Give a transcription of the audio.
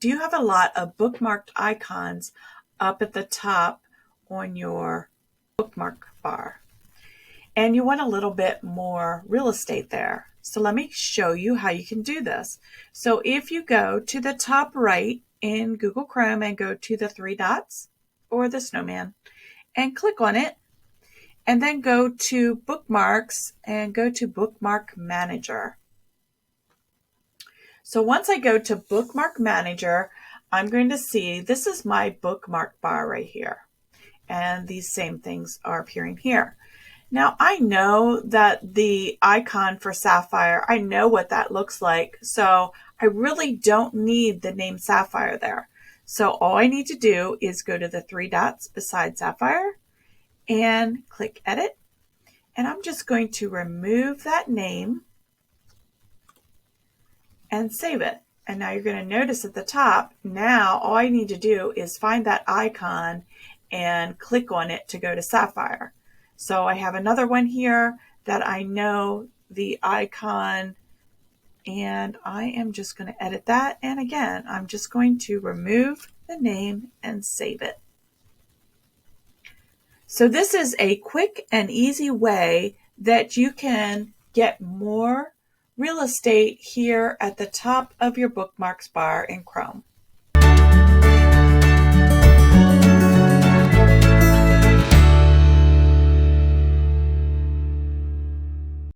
you have a lot of bookmarked icons up at the top on your bookmark bar. And you want a little bit more real estate there. So let me show you how you can do this. So if you go to the top right in Google Chrome and go to the three dots or the snowman and click on it, and then go to Bookmarks and go to Bookmark Manager. So once I go to Bookmark Manager, I'm going to see this is my bookmark bar right here. And these same things are appearing here. Now I know that the icon for Sapphire, I know what that looks like. So I really don't need the name Sapphire there. So all I need to do is go to the three dots beside Sapphire and click Edit. And I'm just going to remove that name and save it. And now you're going to notice at the top, now all I need to do is find that icon and click on it to go to Sapphire. So I have another one here that I know the icon, and I am just going to edit that. And again, I'm just going to remove the name and save it. So this is a quick and easy way that you can get more real estate here at the top of your bookmarks bar in Chrome.